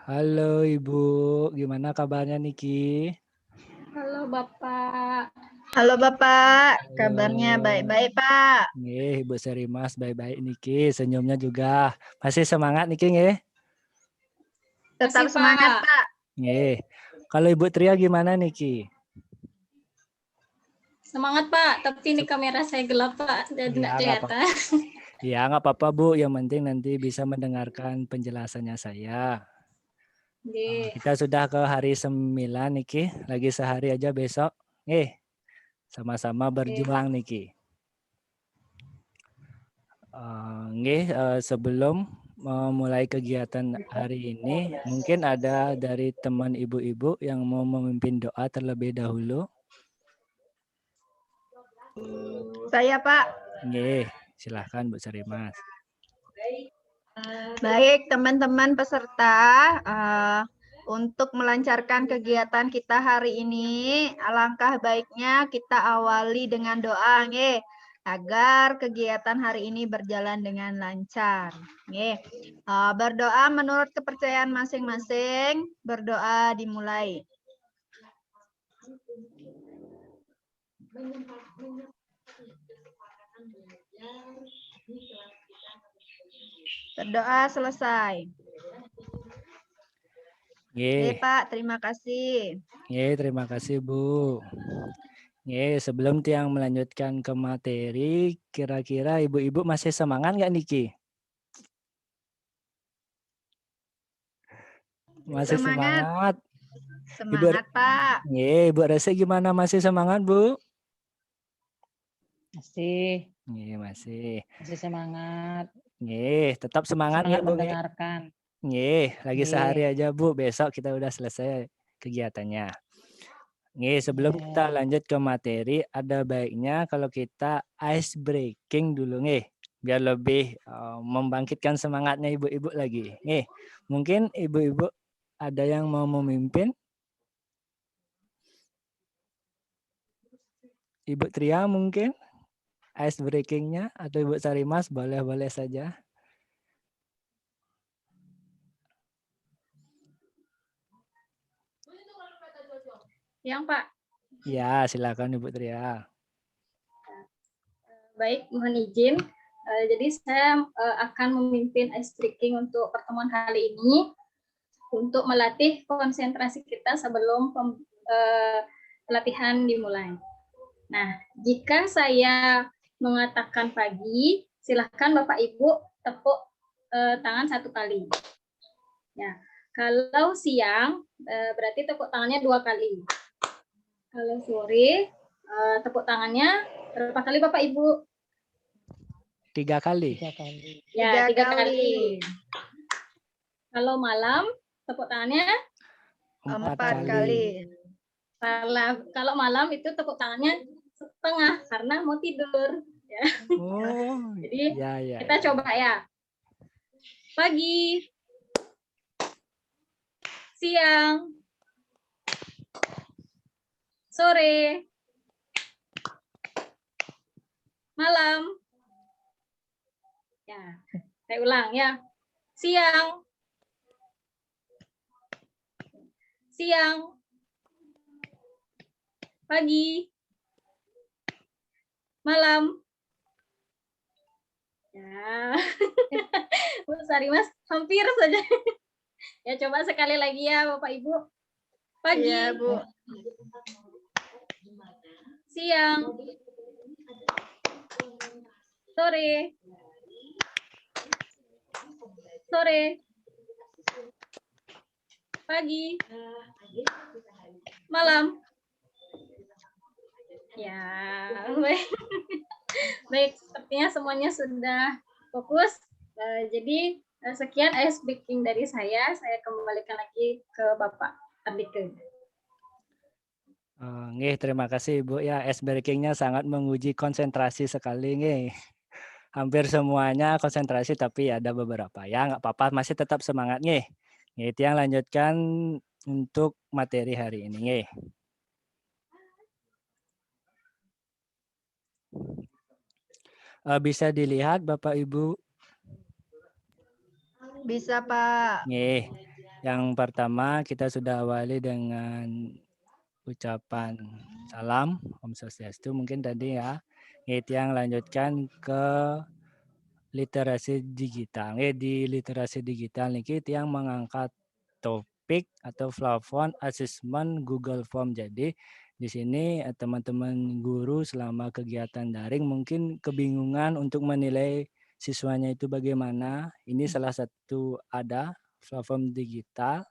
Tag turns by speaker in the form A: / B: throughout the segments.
A: Halo Ibu, gimana kabarnya Niki?
B: Halo Bapak.
C: Halo Bapak, kabarnya
A: Halo.
C: baik-baik Pak.
A: Nggih, Ibu Serimas baik-baik Niki, senyumnya juga. Masih semangat Niki nggih?
C: Tetap
B: Masih
C: semangat
B: Pak.
C: Pak.
A: Nggih. Kalau Ibu Tria gimana Niki?
B: Semangat Pak, tapi ini kamera saya gelap Pak, jadi
A: Ya,
B: nggak
A: nggak apa.
B: kelihatan.
A: Ya, nggak apa-apa Bu, yang penting nanti bisa mendengarkan penjelasannya saya.
B: Nggih.
A: Kita sudah ke hari 9 Niki, lagi sehari aja besok. Sama-sama berjuang Niki. Sebelum memulai kegiatan hari ini, mungkin ada dari teman ibu-ibu yang mau memimpin doa terlebih dahulu.
C: Saya Pak.
A: Silahkan Bu Sarimas.
C: Baik teman-teman peserta, untuk melancarkan kegiatan kita hari ini, alangkah baiknya kita awali dengan doa, agar kegiatan hari ini berjalan dengan lancar. Berdoa menurut kepercayaan masing-masing, berdoa dimulai. Berdoa selesai. Pak, terima kasih.
A: Terima kasih Bu. Sebelum Tiang melanjutkan ke materi, kira-kira ibu-ibu masih semangat nggak Niki? Masih semangat.
C: Semangat Pak.
A: Ibu Resi gimana, masih semangat Bu?
D: Masih.
A: Masih.
D: Masih semangat.
A: Tetap semangat ya Bu.
D: Mendengarkan.
A: Lagi sehari aja Bu, besok kita udah selesai kegiatannya. Sebelum kita lanjut ke materi, ada baiknya kalau kita ice breaking dulu biar lebih membangkitkan semangatnya ibu-ibu lagi. Mungkin ibu-ibu ada yang mau memimpin? Ibu Tria mungkin ice breakingnya, atau Ibu Sarimas, boleh-boleh saja.
B: Yang Pak.
A: Ya, silakan Ibu Tria.
B: Baik, mohon izin. Jadi saya akan memimpin ice breaking untuk pertemuan kali ini untuk melatih konsentrasi kita sebelum pelatihan dimulai. Nah, jika saya mengatakan pagi, silahkan Bapak Ibu tepuk tangan 1 kali. Ya, kalau siang berarti tepuk tangannya 2 kali. Kalau sore tepuk tangannya berapa kali Bapak Ibu?
A: 3 kali.
D: 3 kali.
B: Ya, 3 kali. Kalau malam tepuk tangannya
C: 4 kali.
B: Salah. Kalau malam itu tepuk tangannya setengah karena mau tidur. Ya. Jadi kita coba ya. Pagi, siang, sore, malam. Ya, saya ulang ya. Siang, pagi, malam. Ya, Bu Sarimas hampir saja. Ya, coba sekali lagi ya Bapak Ibu. Pagi,
C: ya, Bu.
B: Siang, sore, pagi, malam. Ya, baik. Baik, sepertinya semuanya sudah fokus. Jadi sekian ice breaking dari saya. Saya kembalikan lagi ke Bapak Ardike.
A: Terima kasih Ibu ya. Ice breakingnya sangat menguji konsentrasi sekali Hampir semuanya konsentrasi, tapi ada beberapa ya nggak apa-apa, masih tetap semangat Itu yang lanjutkan untuk materi hari ini Bisa dilihat Bapak Ibu?
C: Bisa Pak.
A: Yang pertama kita sudah awali dengan ucapan salam Om Swastiastu mungkin tadi ya. Itu yang lanjutkan ke literasi digital. Di literasi digital niki yang mengangkat topik atau platform assessment Google Form. Jadi di sini teman-teman guru selama kegiatan daring mungkin kebingungan untuk menilai siswanya itu bagaimana. Ini salah satu ada platform digital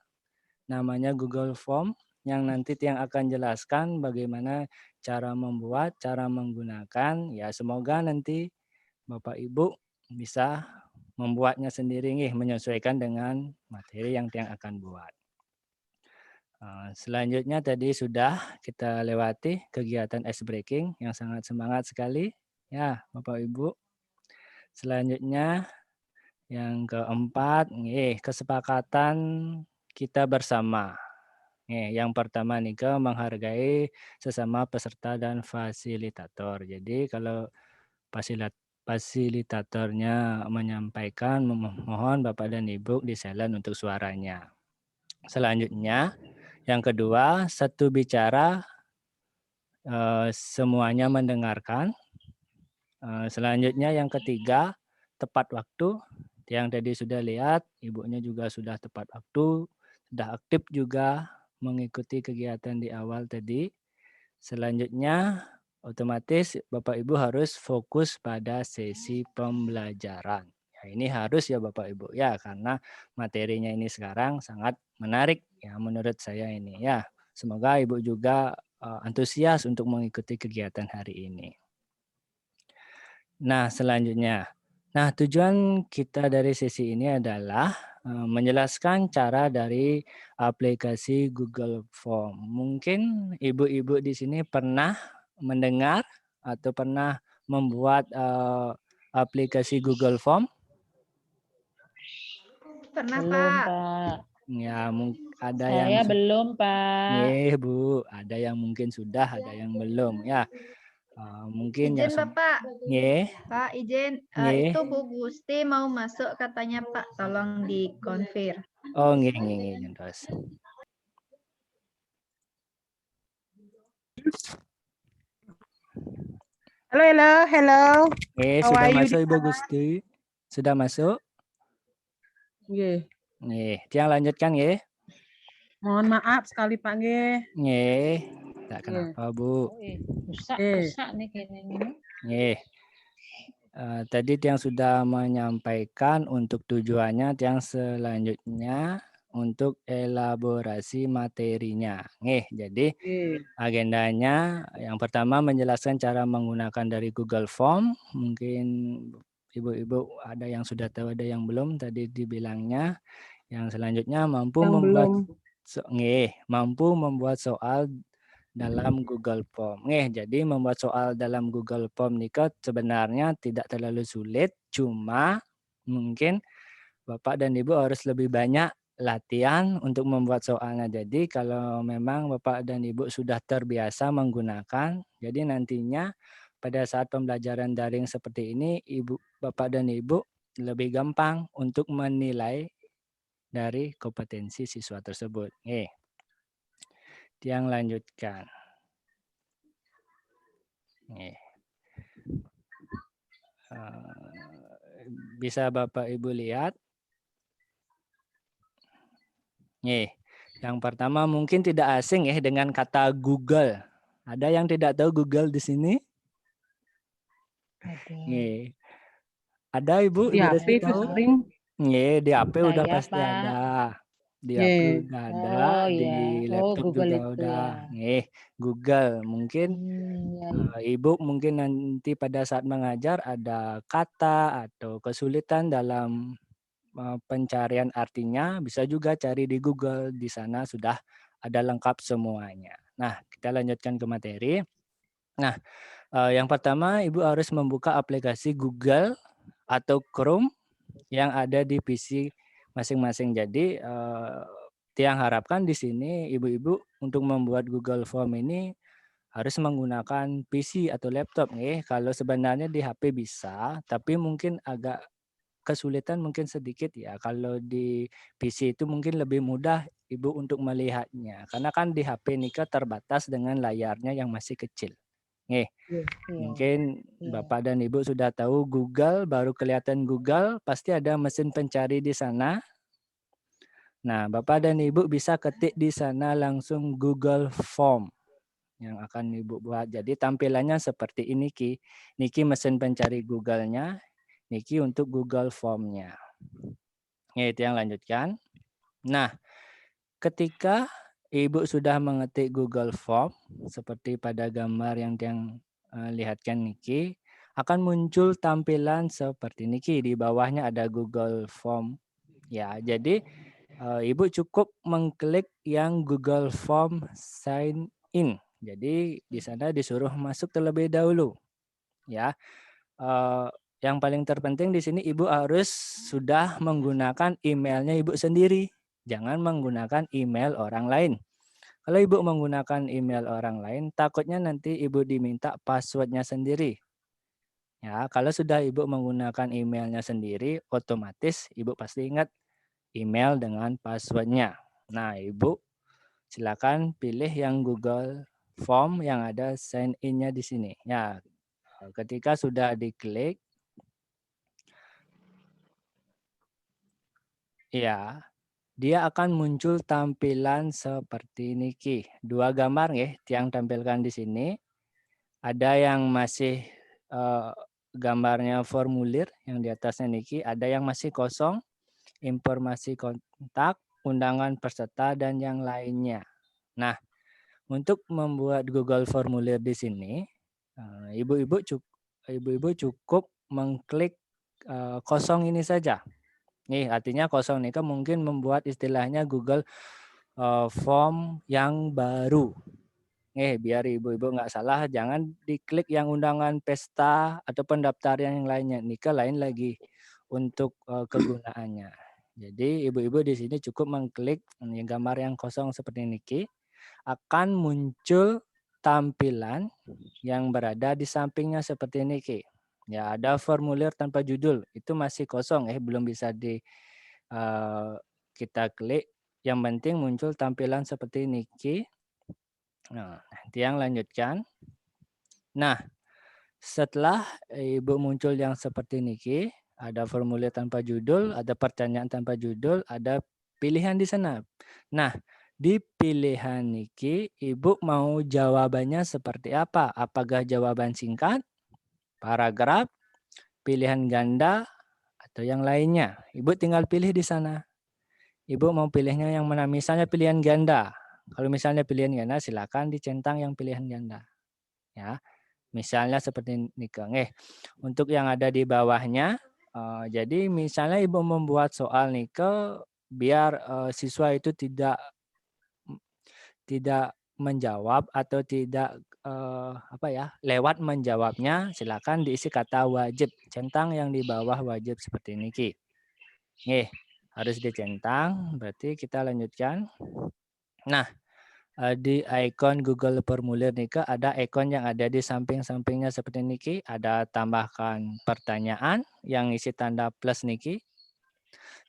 A: namanya Google Form yang nanti yang akan jelaskan bagaimana cara membuat, cara menggunakan. Ya semoga nanti Bapak Ibu bisa membuatnya sendiri nih, menyesuaikan dengan materi yang tiang akan buat. Selanjutnya tadi sudah kita lewati kegiatan ice breaking yang sangat semangat sekali ya Bapak Ibu. Selanjutnya yang keempat, kesepakatan kita bersama. Yang pertama nih menghargai sesama peserta dan fasilitator. Jadi kalau fasilitatornya menyampaikan, mohon Bapak dan Ibu di-silent untuk suaranya. Selanjutnya, yang kedua, satu bicara, semuanya mendengarkan. Selanjutnya yang ketiga, tepat waktu. Yang tadi sudah lihat, ibunya juga sudah tepat waktu, sudah aktif juga mengikuti kegiatan di awal tadi. Selanjutnya, otomatis Bapak Ibu harus fokus pada sesi pembelajaran. Ya, ini harus ya Bapak Ibu ya, karena materinya ini sekarang sangat menarik ya menurut saya ini ya. Semoga Ibu juga antusias untuk mengikuti kegiatan hari ini. Nah, selanjutnya. Nah, tujuan kita dari sesi ini adalah menjelaskan cara dari aplikasi Google Form. Mungkin ibu-ibu di sini pernah mendengar atau pernah membuat aplikasi Google Form?
C: Pernah,
D: Belum,
C: Pak.
D: Pak.
A: Ya, ada
D: Saya
A: yang
D: belum, Pak.
A: Bu, ada yang mungkin sudah, ada yang belum ya. Mungkin
C: Izin, Bapak. Pak, izin. Itu Bu Gusti mau masuk katanya, Pak. Tolong dikonfir.
A: Oh, nggih, terus.
E: Halo.
A: Sudah masuk Ibu Gusti? Sudah masuk?
E: Nggih.
A: Tiang lanjutkan nggih.
E: Mohon maaf sekali Pak nggih.
A: Nggih. Tak kenapa Bu.
D: Rusak nih kayaknya.
A: Nggih. Tadi tiang sudah menyampaikan untuk tujuannya, tiang selanjutnya untuk elaborasi materinya. Jadi agendanya yang pertama menjelaskan cara menggunakan dari Google Form. Mungkin ibu-ibu ada yang sudah tahu, ada yang belum tadi dibilangnya. Yang selanjutnya mampu membuat soal dalam Google Form. Jadi membuat soal dalam Google Form ini sebenarnya tidak terlalu sulit, cuma mungkin Bapak dan Ibu harus lebih banyak latihan untuk membuat soalnya. Jadi kalau memang Bapak dan Ibu sudah terbiasa menggunakan, jadi nantinya pada saat pembelajaran daring seperti ini, Bapak dan Ibu lebih gampang untuk menilai dari kompetensi siswa tersebut. Yang lanjutkan. Bisa Bapak Ibu lihat. Yang pertama mungkin tidak asing ya dengan kata Google. Ada yang tidak tahu Google di sini? Ada Ibu?
E: Di HP itu sering.
A: Di HP udah
D: Saya,
A: pasti
D: Pak.
A: ada. Di HP udah ada, di laptop
D: Google
A: juga
D: itu
A: udah.
D: ya.
A: Google. Mungkin Ibu mungkin nanti pada saat mengajar ada kata atau kesulitan dalam pencarian artinya, bisa juga cari di Google. Di sana sudah ada lengkap semuanya. Nah, kita lanjutkan ke materi. Nah, yang pertama Ibu harus membuka aplikasi Google atau Chrome yang ada di PC masing-masing. Jadi tiang harapkan di sini ibu-ibu untuk membuat Google Form ini harus menggunakan PC atau laptop nih. Kalau sebenarnya di HP bisa, tapi mungkin agak kesulitan mungkin sedikit ya. Kalau di PC itu mungkin lebih mudah Ibu untuk melihatnya. Karena kan di HP Nika terbatas dengan layarnya yang masih kecil. Nih, mungkin Bapak dan Ibu sudah tahu Google, baru kelihatan Google, pasti ada mesin pencari di sana. Nah, Bapak dan Ibu bisa ketik di sana langsung Google Form yang akan Ibu buat. Jadi tampilannya seperti ini Ki. Niki mesin pencari Google-nya, Niki untuk Google Form-nya. Itu yang lanjutkan. Nah, ketika Ibu sudah mengetik Google Form seperti pada gambar yang lihatkan Niki, akan muncul tampilan seperti Niki. Di bawahnya ada Google Form. Ya, jadi Ibu cukup mengklik yang Google Form Sign In. Jadi di sana disuruh masuk terlebih dahulu. Ya, yang paling terpenting di sini Ibu harus sudah menggunakan emailnya Ibu sendiri. Jangan menggunakan email orang lain. Kalau Ibu menggunakan email orang lain, takutnya nanti Ibu diminta passwordnya sendiri. Ya, kalau sudah Ibu menggunakan emailnya sendiri, otomatis Ibu pasti ingat email dengan passwordnya. Nah, Ibu silakan pilih yang Google Form yang ada sign in-nya di sini. Ya, ketika sudah diklik, ya, dia akan muncul tampilan seperti ini Ki. Dua gambar ya, yang tampilkan di sini. Ada yang masih gambarnya formulir yang di atasnya Niki, ada yang masih kosong, informasi kontak, undangan peserta, dan yang lainnya. Nah, untuk membuat Google formulir di sini, ibu-ibu cukup mengklik kosong ini saja. Nih, artinya kosong ini kan mungkin membuat istilahnya Google Form yang baru. Biar ibu-ibu nggak salah, jangan diklik yang undangan pesta atau pendaftaran yang lainnya. Nika lain lagi untuk kegunaannya. Jadi ibu-ibu di sini cukup mengklik gambar yang kosong seperti Niki, akan muncul tampilan yang berada di sampingnya seperti Niki. Ya, ada formulir tanpa judul, itu masih kosong belum bisa kita klik. Yang penting muncul tampilan seperti Niki. Nah, nanti yang lanjutkan. Nah, setelah Ibu muncul yang seperti Niki, ada formulir tanpa judul, ada pertanyaan tanpa judul, ada pilihan di sana. Nah, di pilihan Niki, Ibu mau jawabannya seperti apa? Apakah jawaban singkat, paragraf, pilihan ganda, atau yang lainnya? Ibu tinggal pilih di sana. Ibu mau pilihnya yang mana? Misalnya pilihan ganda. Kalau misalnya pilihan ganda, silakan dicentang yang pilihan ganda. Ya, misalnya seperti Nika. Untuk yang ada di bawahnya, jadi misalnya Ibu membuat soal Nika, biar siswa itu tidak menjawab atau tidak lewat menjawabnya, silakan diisi kata wajib. Centang yang di bawah wajib seperti Niki. Harus dicentang, berarti kita lanjutkan. Nah, di ikon Google Formulir Nika ada ikon yang ada di samping-sampingnya seperti Niki. Ada tambahkan pertanyaan yang isi tanda plus Niki.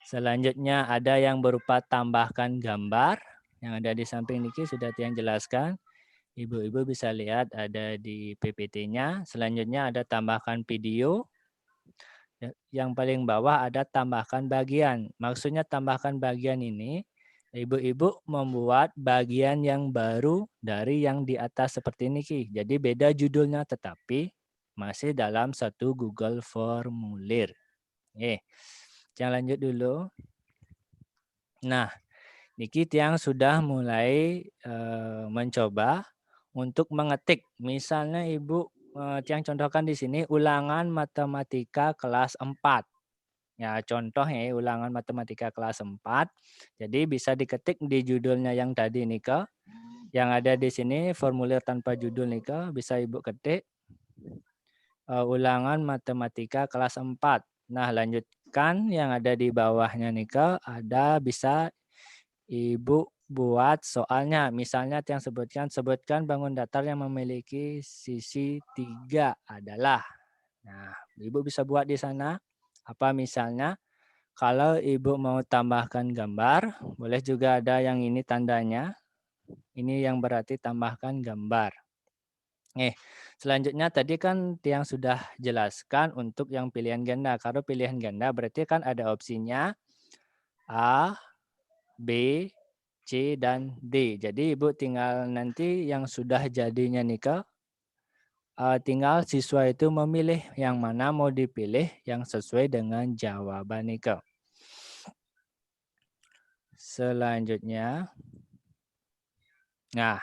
A: Selanjutnya ada yang berupa tambahkan gambar yang ada di samping Niki, sudah Tiang jelaskan. Ibu-ibu bisa lihat ada di PPT-nya. Selanjutnya ada tambahkan video. Yang paling bawah ada tambahkan bagian. Maksudnya tambahkan bagian ini, ibu-ibu membuat bagian yang baru dari yang di atas seperti ini Ki. Jadi beda judulnya tetapi masih dalam satu Google Formulir. Jangan lanjut dulu. Nah, Niki Tiang sudah mulai mencoba untuk mengetik. Misalnya Ibu Tiang contohkan di sini ulangan matematika kelas 4. Ya, contohnya ulangan matematika kelas 4. Jadi bisa diketik di judulnya yang tadi Nika. Yang ada di sini formulir tanpa judul Nika, bisa Ibu ketik ulangan matematika kelas 4. Nah, lanjutkan yang ada di bawahnya Nika, ada bisa Ibu buat soalnya. Misalnya yang sebutkan bangun datar yang memiliki sisi 3 adalah. Nah, Ibu bisa buat di sana. Apa misalnya, kalau Ibu mau tambahkan gambar, boleh juga ada yang ini tandanya. Ini yang berarti tambahkan gambar. Selanjutnya tadi kan Tiang sudah jelaskan untuk yang pilihan ganda. Kalau pilihan ganda berarti kan ada opsinya A, B, C, dan D. Jadi Ibu tinggal nanti yang sudah jadinya nikah, tinggal siswa itu memilih yang mana mau dipilih yang sesuai dengan jawaban nikah. Selanjutnya, nah,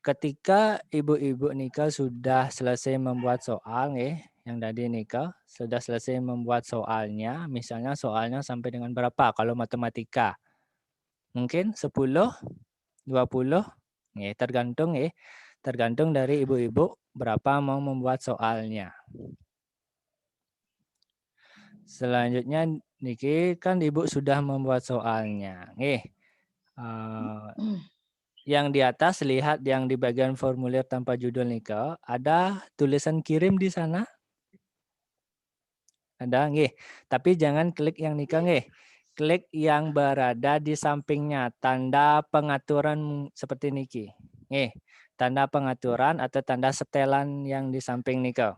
A: ketika ibu-ibu nikah sudah selesai membuat soal, yang tadi nikah sudah selesai membuat soalnya, misalnya soalnya sampai dengan berapa kalau matematika? Mungkin 10, 20, tergantung tergantung dari ibu-ibu berapa mau membuat soalnya. Selanjutnya niki kan ibu sudah membuat soalnya. Yang di atas lihat yang di bagian formulir tanpa judul nikah, ada tulisan kirim di sana? Ada nggih. Tapi jangan klik yang nikah nggih. Klik yang berada di sampingnya, tanda pengaturan seperti niki. Nggih, tanda pengaturan atau tanda setelan yang di samping nikah.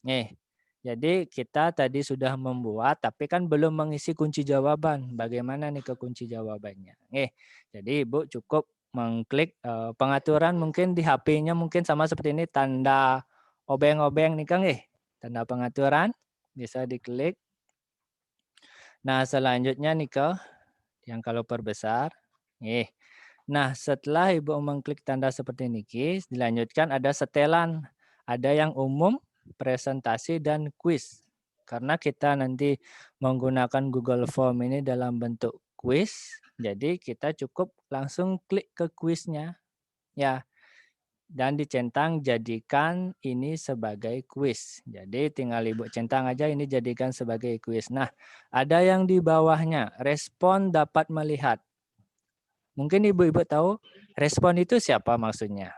A: Nggih. Jadi kita tadi sudah membuat tapi kan belum mengisi kunci jawaban. Bagaimana nih ke kunci jawabannya? Jadi Ibu cukup mengklik pengaturan mungkin di HP-nya mungkin sama seperti ini tanda obeng-obeng nih Kang tanda pengaturan bisa diklik. Nah, selanjutnya nih yang kalau perbesar. Nah, setelah Ibu mengklik tanda seperti ini, dilanjutkan ada setelan. Ada yang umum, presentasi, dan kuis. Karena kita nanti menggunakan Google Form ini dalam bentuk kuis, jadi kita cukup langsung klik ke kuisnya. Ya, dan dicentang jadikan ini sebagai kuis. Jadi tinggal Ibu centang aja ini jadikan sebagai kuis. Nah, ada yang di bawahnya, respon dapat melihat. Mungkin ibu-ibu tahu respon itu siapa maksudnya?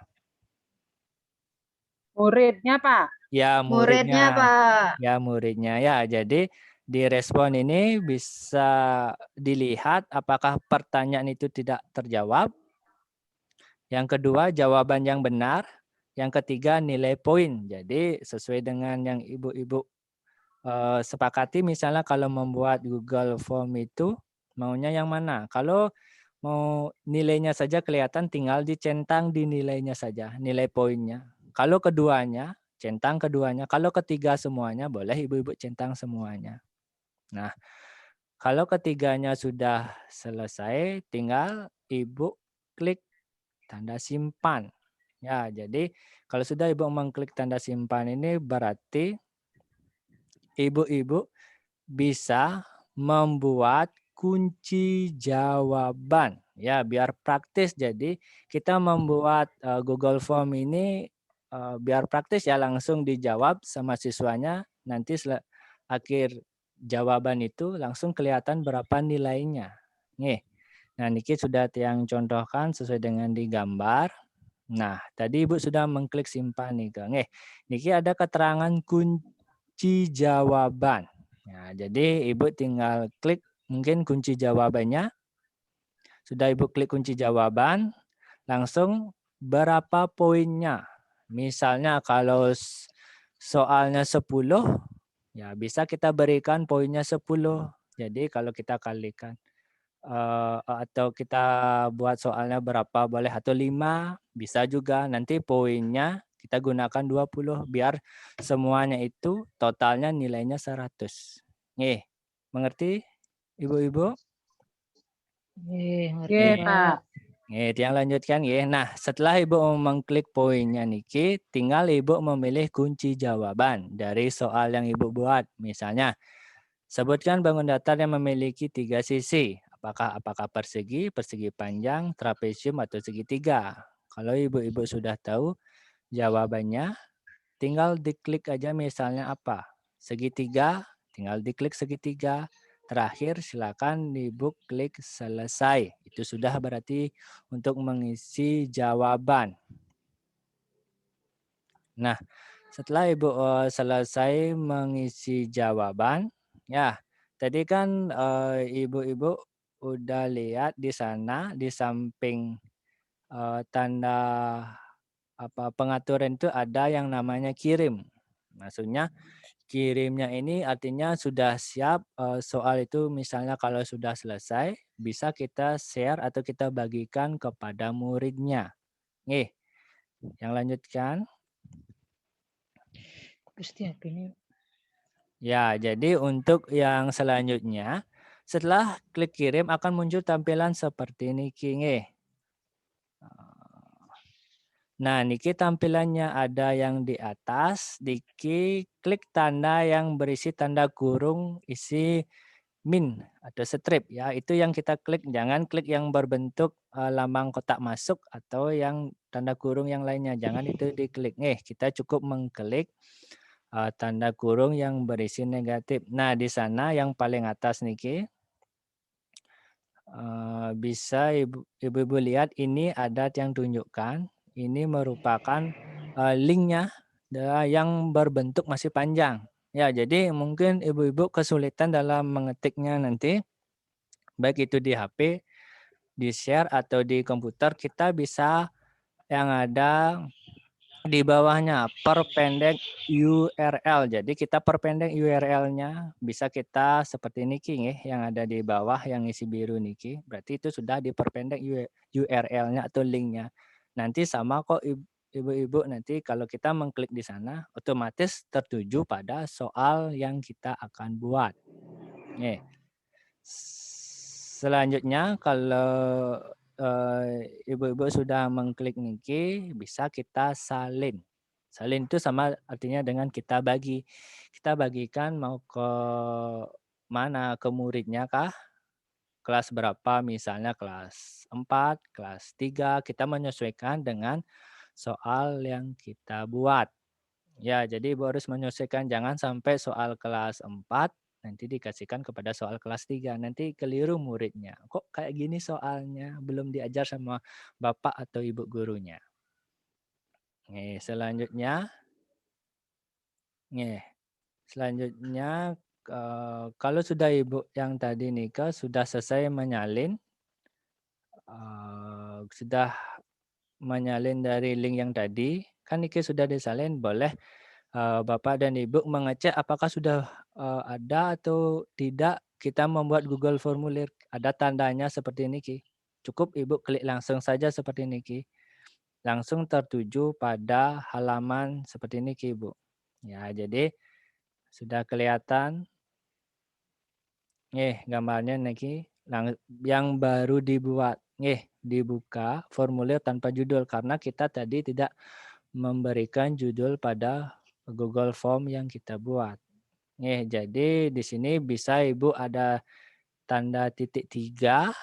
E: Muridnya, Pak.
A: Ya,
C: Muridnya,
A: muridnya.
C: Pak.
A: Ya, muridnya. Ya, jadi di respon ini bisa dilihat apakah pertanyaan itu tidak terjawab. Yang kedua, jawaban yang benar. Yang ketiga, nilai poin. Jadi sesuai dengan yang ibu-ibu sepakati, misalnya kalau membuat Google Form itu maunya yang mana? Kalau mau nilainya saja kelihatan, tinggal dicentang di nilainya saja, nilai poinnya. Kalau keduanya, centang keduanya. Kalau ketiga semuanya, boleh ibu-ibu centang semuanya. Nah, kalau ketiganya sudah selesai, tinggal ibu klik tanda simpan. Ya, jadi kalau sudah ibu mengklik tanda simpan ini berarti ibu-ibu bisa membuat kunci jawaban. Ya, biar praktis. Jadi kita membuat Google Form ini biar praktis ya, langsung dijawab sama siswanya. Nanti akhir jawaban itu langsung kelihatan berapa nilainya. Nih. Nah, niki sudah Tiang contohkan sesuai dengan di gambar. Nah, tadi Ibu sudah mengklik simpan nih, Kang. Niki ada keterangan kunci jawaban. Nah, jadi Ibu tinggal klik mungkin kunci jawabannya. Sudah Ibu klik kunci jawaban, langsung berapa poinnya. Misalnya kalau soalnya 10, ya bisa kita berikan poinnya 10. Jadi kalau kita kalikan atau kita buat soalnya berapa boleh atau 5, bisa juga. Nanti poinnya kita gunakan 20 biar semuanya itu totalnya nilainya 100. Mengerti Ibu-ibu?
D: Ngerti,
E: Oke,
D: Pak.
E: Pak.
A: Yang lanjutkan Nah, setelah Ibu mengklik poinnya niki, tinggal Ibu memilih kunci jawaban dari soal yang Ibu buat. Misalnya, sebutkan bangun datar yang memiliki 3 sisi. Apakah persegi, persegi panjang, trapesium, atau segitiga? Kalau ibu-ibu sudah tahu jawabannya, tinggal diklik aja misalnya apa. Segitiga, tinggal diklik segitiga. Terakhir silakan ibu klik selesai. Itu sudah berarti untuk mengisi jawaban. Nah, setelah ibu selesai mengisi jawaban, Ya, tadi kan ibu-ibu udah lihat di sana di samping tanda pengaturan itu ada yang namanya kirim. Maksudnya kirimnya ini artinya sudah siap soal itu misalnya kalau sudah selesai bisa kita share atau kita bagikan kepada muridnya. Nih, yang lanjutkan.
D: Gusti ini.
A: Ya, jadi untuk yang selanjutnya setelah klik kirim akan muncul tampilan seperti ini nih. Nah, niki tampilannya ada yang di atas, Niki klik tanda yang berisi tanda kurung isi min atau strip ya. Itu yang kita klik, jangan klik yang berbentuk lambang kotak masuk atau yang tanda kurung yang lainnya. Jangan itu diklik. Kita cukup mengklik tanda kurung yang berisi negatif. Nah, di sana yang paling atas niki bisa ibu-ibu lihat ini ada yang tunjukkan. Ini merupakan linknya yang berbentuk masih panjang. Ya, jadi mungkin ibu-ibu kesulitan dalam mengetiknya nanti, baik itu di HP, di share atau di komputer, kita bisa yang ada di bawahnya perpendek URL. Jadi kita perpendek URL-nya bisa kita seperti niki yang ada di bawah yang isi biru niki. Berarti itu sudah diperpendek URL-nya atau link-nya. Nanti sama kok ibu-ibu nanti kalau kita mengklik di sana otomatis tertuju pada soal yang kita akan buat. Selanjutnya kalau ibu-ibu sudah mengklik niki bisa kita salin. Salin itu sama artinya dengan kita bagi. Kita bagikan mau ke mana, ke muridnya kah? Kelas berapa misalnya kelas 4, kelas 3, kita menyesuaikan dengan soal yang kita buat. Ya, jadi Ibu harus menyesuaikan jangan sampai soal kelas 4 nanti dikasihkan kepada soal kelas 3. Nanti keliru muridnya. Kok kayak gini soalnya? Belum diajar sama Bapak atau Ibu gurunya. Nih, selanjutnya. Nih, selanjutnya kalau sudah Ibu yang tadi Nika sudah selesai menyalin, sudah menyalin dari link yang tadi, kan Niki sudah disalin, boleh Bapak dan Ibu mengecek apakah sudah ada atau tidak kita membuat Google Formulir. Ada tandanya seperti ini, Ki. Cukup Ibu klik langsung saja seperti ini, Ki. Langsung tertuju pada halaman seperti ini, Ki, Ibu. Ya, jadi sudah kelihatan. Gambarnya Niki yang baru dibuat. Dibuka formulir tanpa judul karena kita tadi tidak memberikan judul pada Google Form yang kita buat. Jadi di sini bisa Ibu ada tanda titik 3,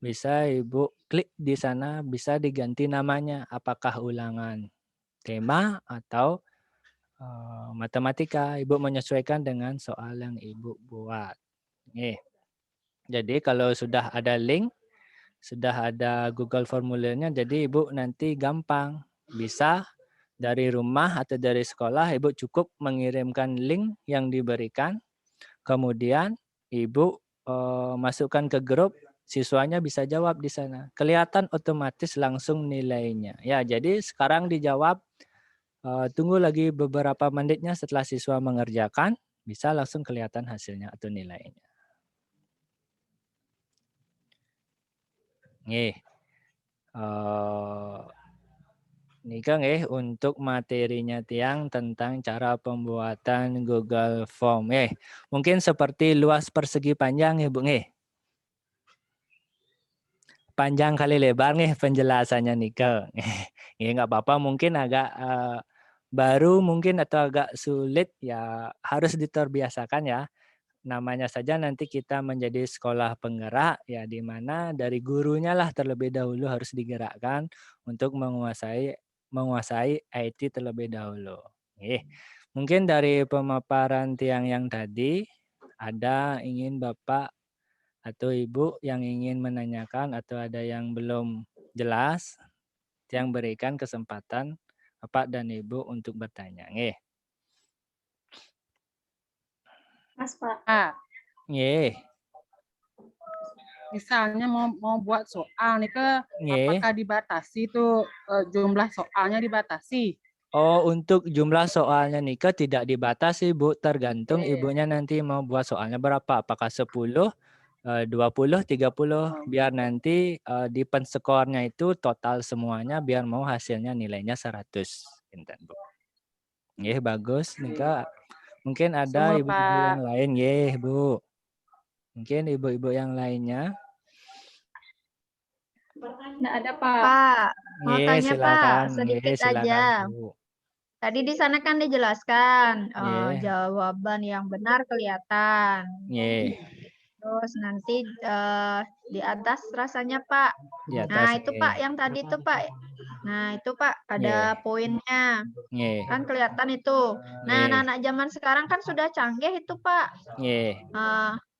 A: bisa Ibu klik di sana, bisa diganti namanya, apakah ulangan tema atau matematika. Ibu menyesuaikan dengan soal yang Ibu buat. Jadi kalau sudah ada link, sudah ada Google Formulirnya, jadi Ibu nanti gampang bisa dari rumah atau dari sekolah, Ibu cukup mengirimkan link yang diberikan, kemudian Ibu masukkan ke grup, siswanya bisa jawab di sana. Kelihatan otomatis langsung nilainya. Ya, jadi sekarang dijawab, tunggu lagi beberapa menitnya setelah siswa mengerjakan, bisa langsung kelihatan hasilnya atau nilainya. Nika untuk materinya tiang tentang cara pembuatan Google Form. Mungkin seperti luas persegi panjang ya Bu. Panjang kali lebar penjelasannya Nika. Nggak apa-apa, mungkin agak baru mungkin atau agak sulit ya, harus diterbiasakan ya. Namanya saja nanti kita menjadi sekolah penggerak ya, di mana dari gurunya lah terlebih dahulu harus digerakkan untuk menguasai IT terlebih dahulu. Mungkin dari pemaparan tiang yang tadi ada ingin Bapak atau Ibu yang ingin menanyakan atau ada yang belum jelas, tiang berikan kesempatan Bapak dan Ibu untuk bertanya.
B: Mas, Pak.
E: Ah,
A: Nggih.
E: misalnya mau buat soal nih ke,
A: Nggih.
E: apakah dibatasi tuh jumlah soalnya dibatasi?
A: Oh, untuk jumlah soalnya Nika tidak dibatasi, Bu. Tergantung ibunya nanti mau buat soalnya berapa. Apakah 10, 20, 30. Biar nanti di penskornya itu total semuanya biar mau hasilnya nilainya 100. Pinten, Bu. Nggih, bagus Nika. Mungkin ada
E: Semua
A: ibu-ibu yang
E: Pak.
A: lain, nggih, Bu. Mungkin ibu-ibu yang lainnya.
B: Nggak ada, Pak.
C: Pak, mau
A: Nggih,
C: tanya
A: silakan.
C: Pak,
A: Nggih,
C: sedikit
A: silakan,
C: aja.
A: Bu.
C: Tadi di sana kan dijelaskan
A: Nggih.
C: jawaban yang benar kelihatan.
A: Nggih.
C: Terus nanti di atas rasanya Pak.
A: Di
C: Nah
A: atas,
C: itu
A: nggih.
C: Pak yang tadi tuh Pak. Nah itu Pak ada
A: Nggih.
C: poinnya.
A: Nggih.
C: Kan kelihatan itu. Nah
A: Nggih.
C: anak-anak zaman sekarang kan sudah canggih itu Pak.
A: Nggih.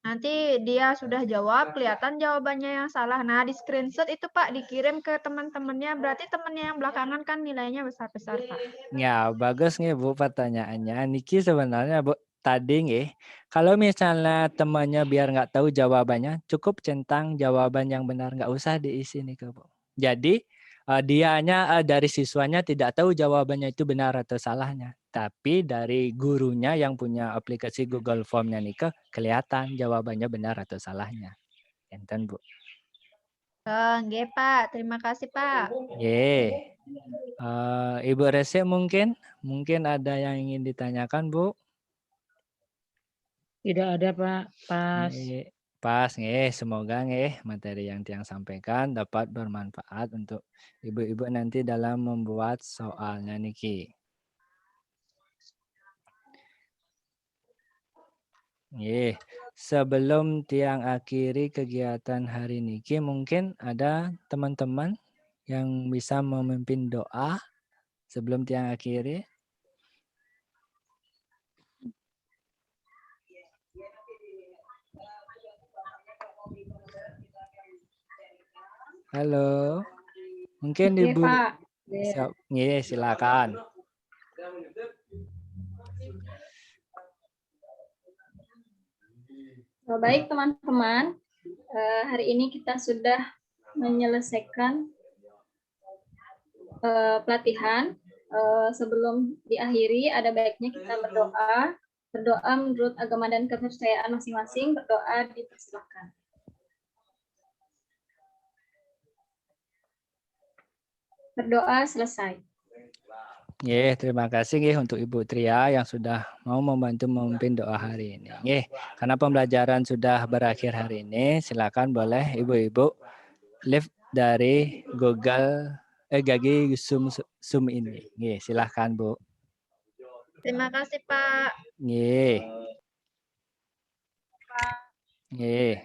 C: Nanti dia sudah jawab, kelihatan jawabannya yang salah. Nah, di screenshot itu Pak, dikirim ke teman-temannya. Berarti temannya yang belakangan kan nilainya besar-besar, Pak.
A: Ya, bagus nih Bu pertanyaannya. Niki sebenarnya Bu, tadi nih, kalau misalnya temannya biar nggak tahu jawabannya, cukup centang jawaban yang benar, nggak usah diisi nih Bu. Jadi dianya dari siswanya tidak tahu jawabannya itu benar atau salahnya. Tapi dari gurunya yang punya aplikasi Google Form-nya nih kelihatan jawabannya benar atau salahnya. Enten Bu.
C: Nggih, Pak. Terima kasih, Pak.
A: Ye. Ibu Rese mungkin ada yang ingin ditanyakan, Bu?
D: Tidak ada, Pak. Pas.
A: Pas nggih, semoga nggih materi yang Tiang sampaikan dapat bermanfaat untuk ibu-ibu nanti dalam membuat soalnya niki. Nggih, sebelum Tiang akhiri kegiatan hari niki mungkin ada teman-teman yang bisa memimpin doa sebelum Tiang akhiri. Halo, mungkin
B: Oke,
A: Ibu.
B: Pak.
A: Nggih, silakan.
B: Baik, teman-teman. Hari ini kita sudah menyelesaikan pelatihan. Sebelum diakhiri, ada baiknya kita berdoa. Berdoa menurut agama dan kepercayaan masing-masing. Berdoa dipersilakan. Berdoa selesai.
A: Nggih, terima kasih nggih untuk Ibu Tria yang sudah mau membantu memimpin doa hari ini. Nggih, karena pembelajaran sudah berakhir hari ini, silakan boleh Ibu-ibu live dari Google Gagi Zoom ini. Nggih, silakan Bu.
C: Terima kasih, Pak.
A: Nggih. Nggih.